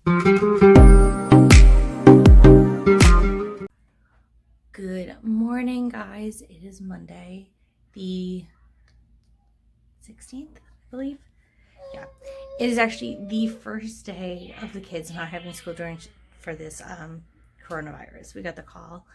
Good morning, guys. It is Monday, the 16th, I believe. Yeah, it is actually the first day of the kids not having school for this coronavirus. We got the call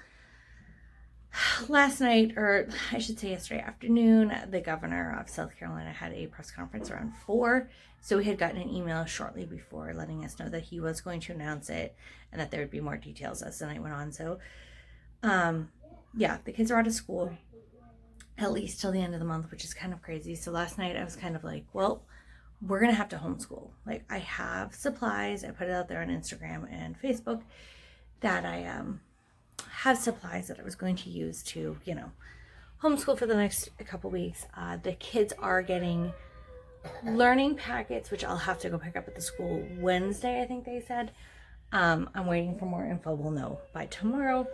last night, or I should say yesterday afternoon. The governor of South Carolina had a press conference around 4, so we had gotten an email shortly before letting us know that he was going to announce it and that there would be more details as the night went on. So yeah, the kids are out of school at least till the end of the month, which is kind of crazy. So last night I was kind of like, well, we're gonna have to homeschool. Like, I have supplies. I put it out there on Instagram and Facebook that I have supplies that I was going to use to, homeschool for the next couple weeks. The kids are getting learning packets, which I'll have to go pick up at the school Wednesday, I think they said. I'm waiting for more info. We'll know by tomorrow.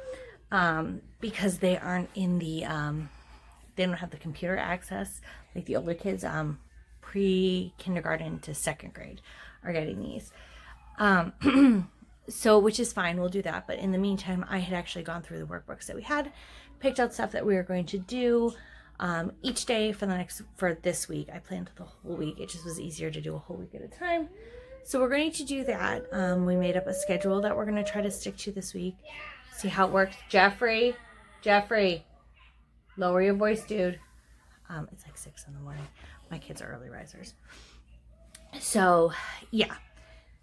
Because they aren't in the, they don't have the computer access like the older kids, pre-kindergarten to second grade are getting these. So, which is fine, we'll do that. But in the meantime, I had actually gone through the workbooks that we had, picked out stuff that we were going to do each day for this week. I planned the whole week. It just was easier to do a whole week at a time. So we're going to do that. We made up a schedule that we're going to try to stick to this week. See how it works. Jeffrey, lower your voice, dude. It's like 6 in the morning. My kids are early risers. So, yeah.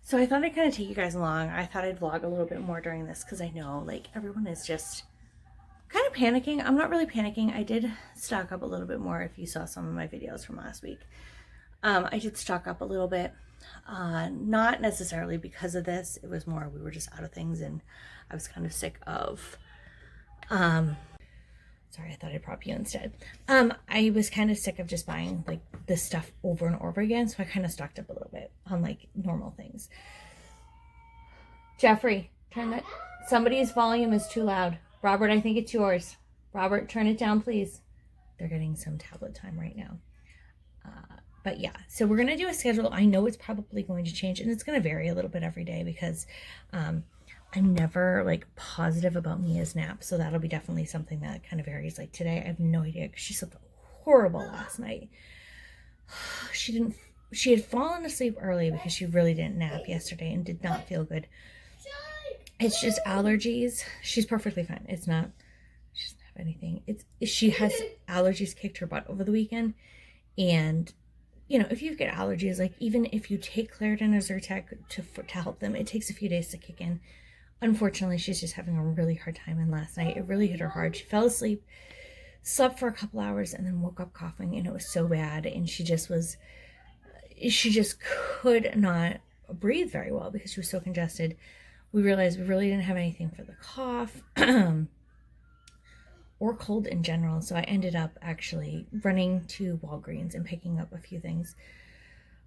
So I thought I'd kind of take you guys along. I thought I'd vlog a little bit more during this because I know, like, everyone is just kind of panicking. I'm not really panicking. I did stock up a little bit more if you saw some of my videos from last week. I did stock up a little bit. Not necessarily because of this. It was more we were just out of things and I was kind of sick of sorry, I thought I'd prop you instead. I was kind of sick of just buying like this stuff over and over again, so I kind of stocked up a little bit on like normal things. Jeffrey, turn that. Somebody's volume is too loud. Robert, I think it's yours. Robert, turn it down, please. They're getting some tablet time right now. But yeah, so we're going to do a schedule. I know it's probably going to change, and it's going to vary a little bit every day because I'm never like positive about Mia's nap. So that'll be definitely something that kind of varies. Like today, I have no idea because she slept horrible last night. She had fallen asleep early because she really didn't nap yesterday and did not feel good. It's just allergies. She's perfectly fine. It's not, she doesn't have anything. She has allergies kicked her butt over the weekend. And if you get allergies, like even if you take Claritin or Zyrtec to help them, it takes a few days to kick in. Unfortunately, she's just having a really hard time. And last night, it really hit her hard. She fell asleep, slept for a couple hours, and then woke up coughing. And it was so bad. And she just could not breathe very well because she was so congested. We realized we really didn't have anything for the cough or cold in general. So I ended up actually running to Walgreens and picking up a few things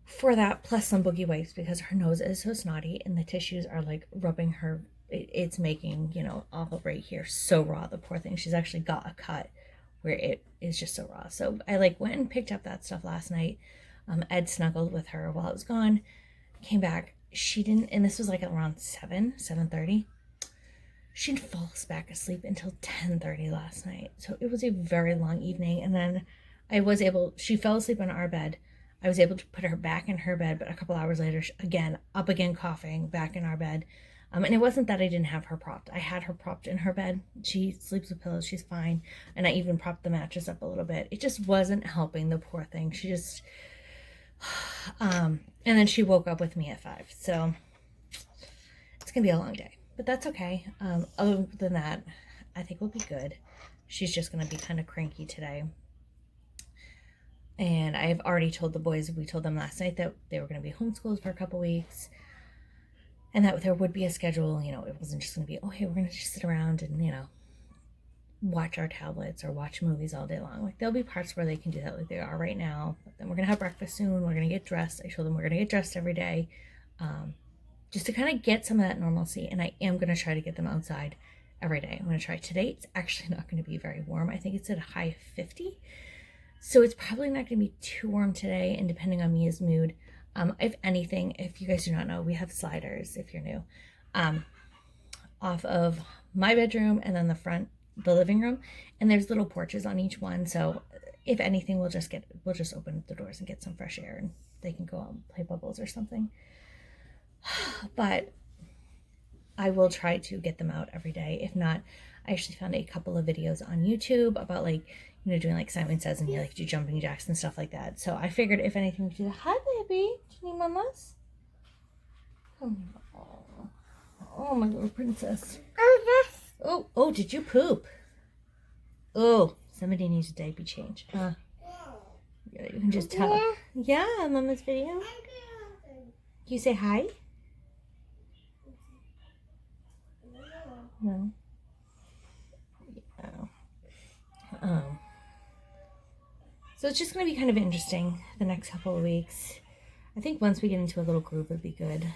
for that, plus some boogie wipes because her nose is so snotty and the tissues are like rubbing her. It's making, all right here so raw. The poor thing. She's actually got a cut where it is just so raw. So I went and picked up that stuff last night. Ed snuggled with her while I was gone. Came back. She didn't, and this was like around 7:30. She didn't fall back asleep until 10:30 last night. So it was a very long evening. And then she fell asleep on our bed. I was able to put her back in her bed, but a couple hours later, up again coughing, back in our bed. And it wasn't that I didn't have her propped. I had her propped in her bed. She sleeps with pillows. She's fine. And I even propped the mattress up a little bit. It just wasn't helping the poor thing. She just, and then she woke up with me at 5. So it's going to be a long day. But that's okay. Other than that, I think we'll be good. She's just going to be kind of cranky today. And I've already told the boys, we told them last night that they were going to be homeschooled for a couple weeks. And that there would be a schedule. It wasn't just going to be, oh, hey, we're going to just sit around and, watch our tablets or watch movies all day long. Like, there'll be parts where they can do that like they are right now. But then we're going to have breakfast soon. We're going to get dressed. I told them we're going to get dressed every day. Just to kind of get some of that normalcy. And I am going to try to get them outside every day. I'm going to try. Today, it's actually not going to be very warm. I think it's at a high of 50. So it's probably not going to be too warm today. And depending on Mia's mood, If anything, if you guys do not know, we have sliders, if you're new, off of my bedroom and then the living room, and there's little porches on each one. So if anything, we'll just open the doors and get some fresh air, and they can go out and play bubbles or something. But I will try to get them out every day. If not, I actually found a couple of videos on YouTube about, like, you know, doing like Simon Says, and you like do jumping jacks and stuff like that. So I figured if anything, we do that. Hi, baby. Do you need mamas? Oh, my little princess. Oh, did you poop? Oh, somebody needs a diaper change. Yeah, you can just tell. Yeah, Mama's video. You say hi? No. Yeah. So it's just going to be kind of interesting the next couple of weeks. I think once we get into a little groove, it'd be good.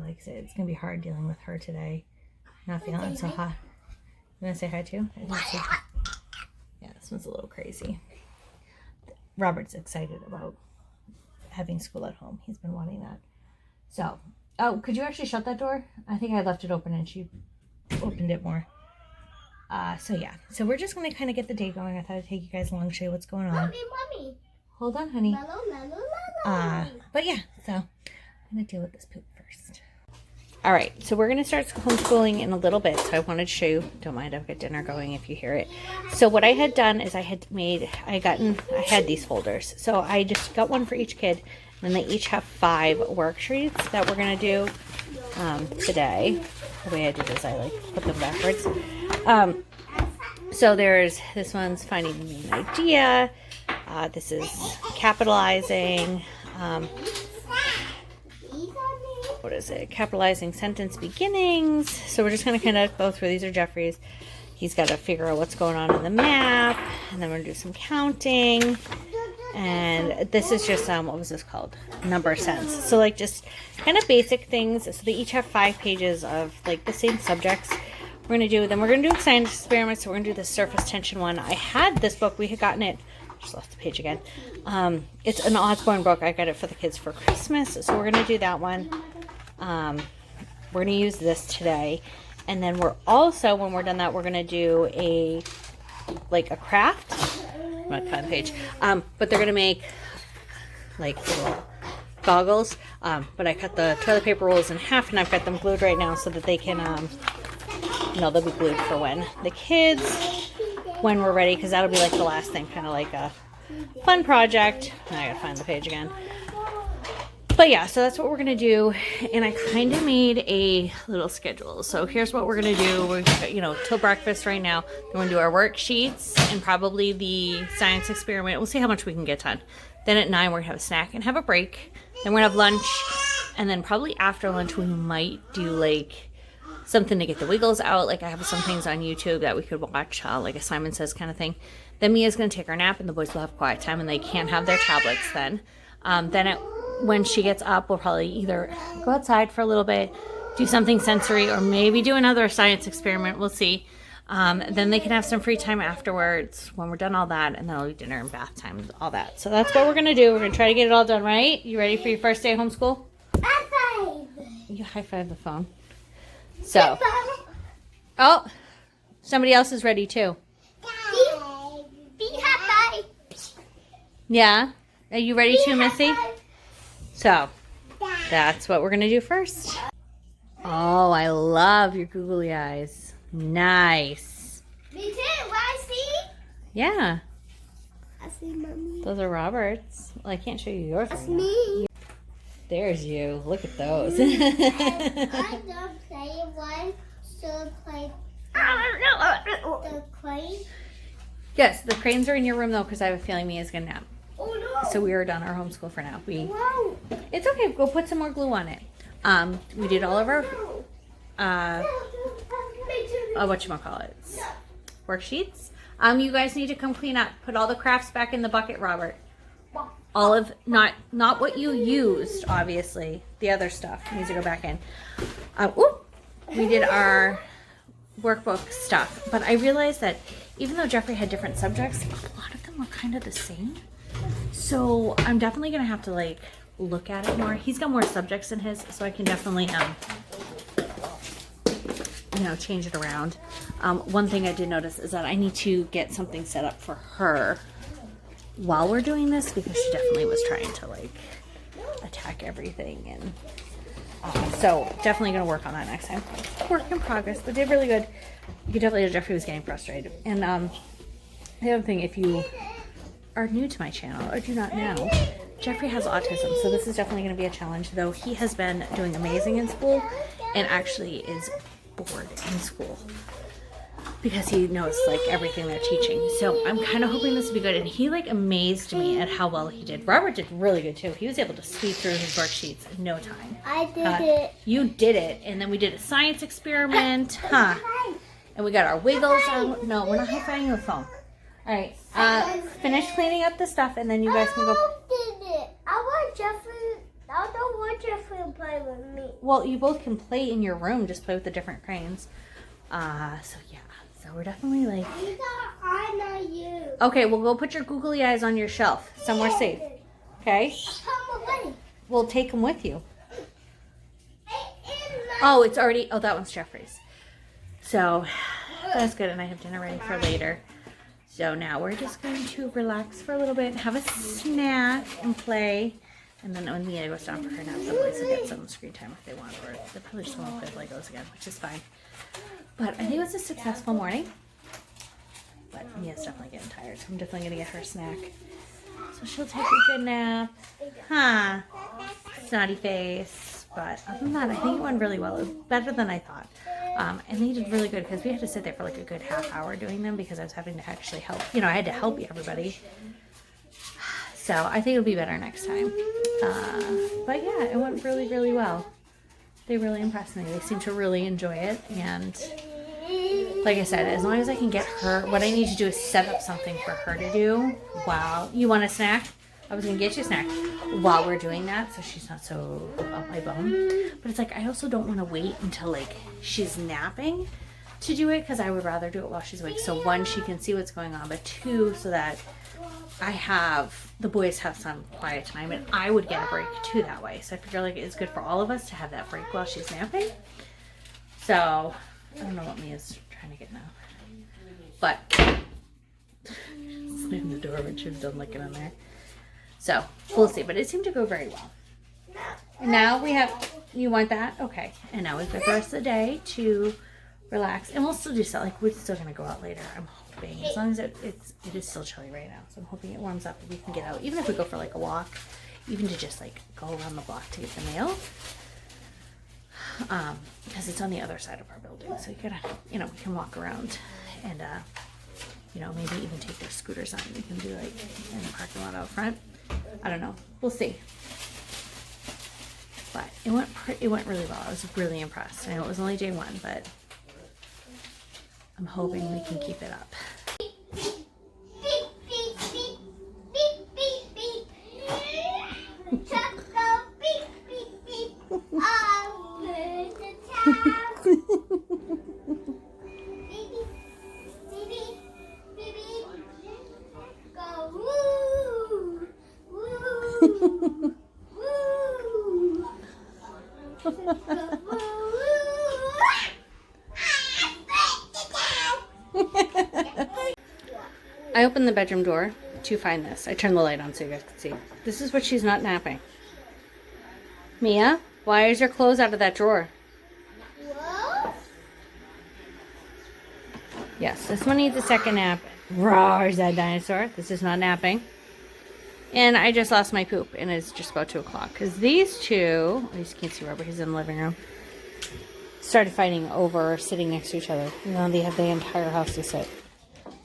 Like I said, it's going to be hard dealing with her today. Not feeling so hot. You want to say hi too? Yeah, this one's a little crazy. Robert's excited about having school at home. He's been wanting that. So, oh, could you actually shut that door? I think I left it open and she opened it more. So yeah, so we're just going to kind of get the day going. I thought I'd take you guys along, show you what's going on. Mommy. Hold on, honey. Mellow. But yeah, so I'm going to deal with this poop first. All right, so we're going to start homeschooling in a little bit. So I wanted to show you, don't mind, I've got dinner going if you hear it. So what I had done is I had these folders. So I just got one for each kid, and they each have 5 worksheets that we're going to do today. The way I do this, I like put them backwards. So there's, this one's finding the main idea. This is capitalizing. What is it? Capitalizing sentence beginnings. So we're just going to kind of go through. These are Jeffrey's. He's got to figure out what's going on in the map. And then we're going to do some counting. And this is just, what was this called? Number sense. So like just kind of basic things. So they each have 5 pages of like the same subjects we're going to do. Then we're going to do science experiments. So we're going to do the surface tension one. I had this book. We had gotten it. Just left the page again. It's an Osborne book. I got it for the kids for Christmas. So we're going to do that one. We're going to use this today. And then we're also, when we're done that, we're going to do a craft. I'm not find the page. But they're going to make like little goggles. But I cut the toilet paper rolls in half, and I've got them glued right now so that they can, they'll be glued for when the kids, when we're ready, because that'll be like the last thing, kind of like a fun project. I gotta find the page again. But yeah, so that's what we're gonna do, and I kind of made a little schedule. So here's what we're gonna do. We're, till breakfast right now. Then we're gonna do our worksheets and probably the science experiment. We'll see how much we can get done. Then at 9 we're gonna have a snack and have a break. Then we're gonna have lunch, and then probably after lunch we might do like something to get the wiggles out. Like I have some things on YouTube that we could watch, like a Simon Says kind of thing. Then Mia's gonna take her nap, and the boys will have quiet time, and they can't have their tablets then. When she gets up, we'll probably either go outside for a little bit, do something sensory, or maybe do another science experiment. We'll see. Then they can have some free time afterwards when we're done all that, and then it'll be dinner and bath time, all that. So that's what we're going to do. We're going to try to get it all done, right? You ready for your first day of homeschool? High five. You high five the phone. So. Oh, somebody else is ready too. Be high five. Yeah? Are you ready too, Missy? So, that's what we're going to do first. Oh, I love your googly eyes. Nice. Me too. What I see? Yeah. I see Mommy. Those are Robert's. Well, I can't show you yours. That's me. There's you. Look at those. I don't play one. So play the crane. Yes, the cranes are in your room though, because I have a feeling Mia's going to nap. Oh no. So we are done our homeschool for now. Whoa. It's okay. Go put some more glue on it. We did all of our worksheets. You guys need to come clean up. Put all the crafts back in the bucket, Robert. All of not what you used, obviously. The other stuff needs to go back in. We did our workbook stuff, but I realized that even though Jeffrey had different subjects, a lot of them were kind of the same. So I'm definitely gonna have to like look at it more. He's got more subjects in his, so I can definitely, you know, change it around. One thing I did notice is that I need to get something set up for her while we're doing this, because she definitely was trying to like attack everything, and so definitely gonna work on that next time. Work in progress, but did really good. You could definitely tell Jeffrey was getting frustrated. And the other thing, if you are new to my channel or do not know, Jeffrey has autism, so this is definitely going to be a challenge, though he has been doing amazing in school and actually is bored in school because he knows like everything they're teaching. So I'm kind of hoping this will be good. And he like amazed me at how well he did. Robert did really good too. He was able to speed through his worksheets in no time. I did it. You did it. And then we did a science experiment. Huh. And we got our wiggles on. No, we're not high-fiving the phone. All right. Finish cleaning up the stuff, and then you guys can go. I want Jeffrey. I don't want Jeffrey to play with me. Well, you both can play in your room. Just play with the different cranes. So yeah. So we're definitely like. You got eye, not you. Okay, well, go put your googly eyes on your shelf somewhere safe. Okay. Come away. We'll take them with you. Oh, it's already. Oh, that one's Jeffrey's. So that's good, and I have dinner ready for later. So now we're just going to relax for a little bit, have a snack, and play. And then when Mia goes down for her nap, the boys will get some screen time if they want, or they'll probably just want to play Legos again, which is fine. But I think it was a successful morning. But Mia's definitely getting tired, so I'm definitely going to get her a snack. So she'll take a good nap. Huh. Snotty face. But other than that, I think it went really well. It was better than I thought. And they did really good because we had to sit there for like a good half hour doing them because I was having to actually help. You know, I had to help everybody. So I think it'll be better next time. But yeah, it went really, really well. They really impressed me. They seem to really enjoy it. And like I said, as long as I can get her, what I need to do is set up something for her to do. Wow. You want a snack? I was going to get you a snack while we're doing that so she's not so up my bum. But it's like, I also don't want to wait until like she's napping to do it because I would rather do it while she's awake. So one, she can see what's going on, but two, so that the boys have some quiet time and I would get a break too that way. So I figure like it's good for all of us to have that break while she's napping. So I don't know what Mia's trying to get now. But slam the door when she's done looking in there. So, we'll see. But it seemed to go very well. And now we have, you want that? Okay. And now we've got the rest of the day to relax. And we'll still do stuff. Like, we're still going to go out later, I'm hoping. As long as it is still chilly right now. So I'm hoping it warms up and we can get out. Even if we go for like a walk. Even to just like go around the block to get the mail. Because it's on the other side of our building. So you gotta, you know, we can walk around and, you know, maybe even take their scooters on. We can do like in the parking lot out front. I don't know. We'll see. But it went really well. I was really impressed. I know it was only day one, but I'm hoping we can keep it up. I opened the bedroom door to find this. I turned the light on so you guys can see. This is what she's not napping. Mia, why is your clothes out of that drawer? Whoa. Yes, this one needs a second nap. Roars that dinosaur. This is not napping. And I just lost my poop, and it's just about 2 o'clock. Because these two, at least you can't see Robert, he's in the living room, started fighting over sitting next to each other. You know, they have the entire house to sit.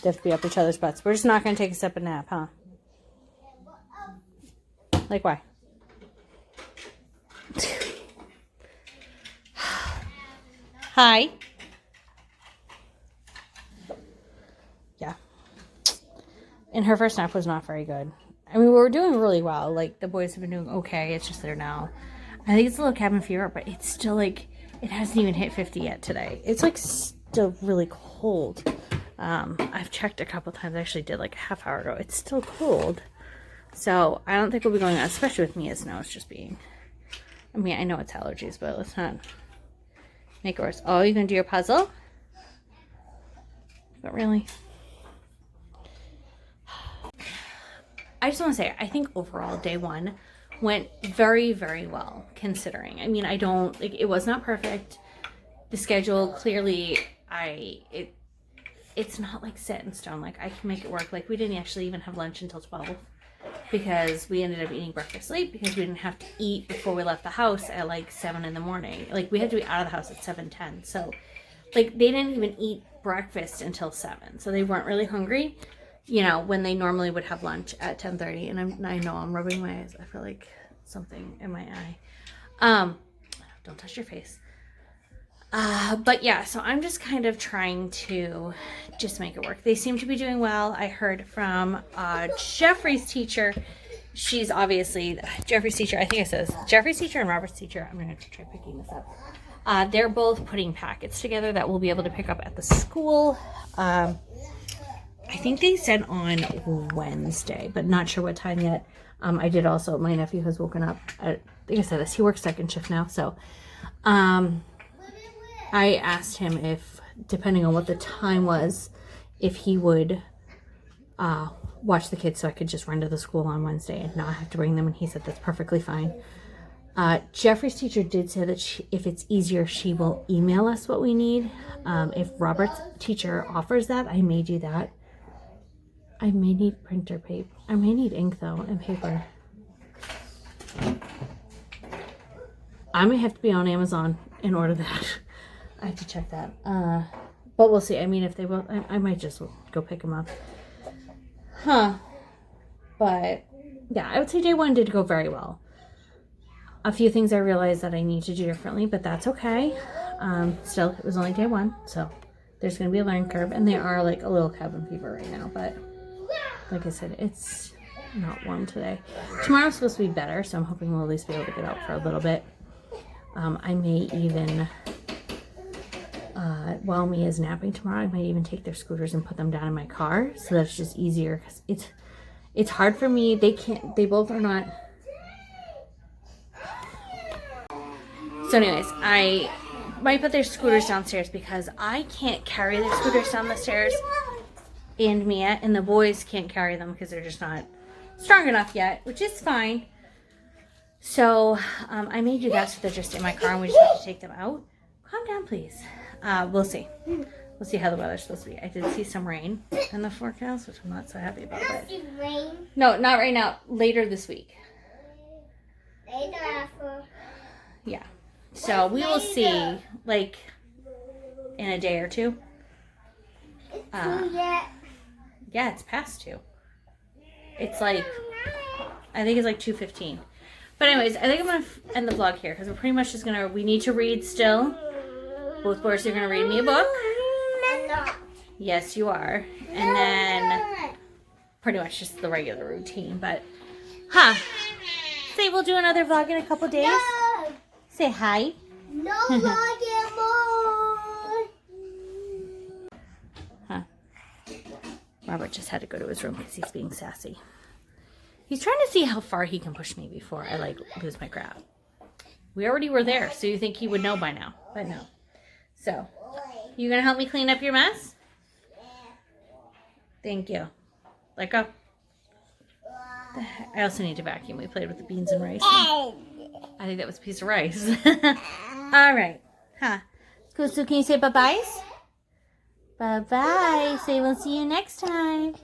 They have to be up each other's butts. We're just not going to take a separate nap, huh? Like, why? Hi. Yeah. And her first nap was not very good. I mean, we were doing really well. Like, the boys have been doing okay. It's just there now. I think it's a little cabin fever, but it's still, like, it hasn't even hit 50 yet today. It's, like, still really cold. I've checked a couple times. I actually did, like, a half hour ago. It's still cold. So I don't think we'll be going out, especially with Mia's nose just being, I mean, I know it's allergies, but let's not make it worse. Oh, you're going to do your puzzle? But really? I just want to say, I think overall day one went very, very well considering. I mean, it was not perfect. The schedule, clearly, it's not like set in stone. Like, I can make it work. Like, we didn't actually even have lunch until 12 because we ended up eating breakfast late because we didn't have to eat before we left the house at like 7 in the morning. Like, we had to be out of the house at 7:10. So, like, they didn't even eat breakfast until 7. So they weren't really hungry, you know, when they normally would have lunch at 10:30. And I know I'm rubbing my eyes. I feel like something in my eye. Don't touch your face. But yeah, so I'm just kind of trying to just make it work. They seem to be doing well. I heard from Jeffrey's teacher. She's obviously Jeffrey's teacher. I think it says Jeffrey's teacher and Robert's teacher. I'm going to have to try picking this up. They're both putting packets together that we'll be able to pick up at the school. I think they said on Wednesday, but not sure what time yet. I did also, my nephew has woken up. I think I said this. He works second shift now, so I asked him if, depending on what the time was, if he would watch the kids so I could just run to the school on Wednesday and not have to bring them, and he said that's perfectly fine. Jeffrey's teacher did say that if it's easier, she will email us what we need. If Robert's teacher offers that, I may do that. I may need printer paper. I may need ink, though, and paper. I may have to be on Amazon in order that. I have to check that. But we'll see. I mean, if they will, I might just go pick them up. But, yeah, I would say day one did go very well. A few things I realized that I need to do differently, but that's okay. Still, it was only day one, so there's going to be a learning curve, and they are like a little cabin fever right now, but like I said, it's not warm today. Tomorrow's supposed to be better, so I'm hoping we'll at least be able to get out for a little bit. I may even, while Mia's napping tomorrow, I might even take their scooters and put them down in my car, so that's just easier, because it's hard for me. They both are not. So anyways, I might put their scooters downstairs because I can't carry their scooters down the stairs, and Mia and the boys can't carry them because they're just not strong enough yet, which is fine. So I may do that so they're just in my car and we just have to take them out. Calm down, please. We'll see. We'll see how the weather's supposed to be. I did see some rain in the forecast, which I'm not so happy about. But no, not right now. Later this week. Later after. Yeah. So we will see, like, in a day or two. Yeah, it's past 2. It's like, I think it's like 2:15. But anyways, I think I'm going to end the vlog here because we're pretty much just going to, we need to read still. Both boys are going to read me a book. Yes, you are. And then pretty much just the regular routine. But, say we'll do another vlog in a couple days. No. Say hi. No vlog anymore. Robert just had to go to his room because he's being sassy. He's trying to see how far he can push me before I, like, lose my crap. We already were there, so you think he would know by now. But no. So, you going to help me clean up your mess? Thank you. Let go. I also need to vacuum. We played with the beans and rice. I think that was a piece of rice. All right. So can you say bye-byes? Bye-bye. Say we'll see you next time.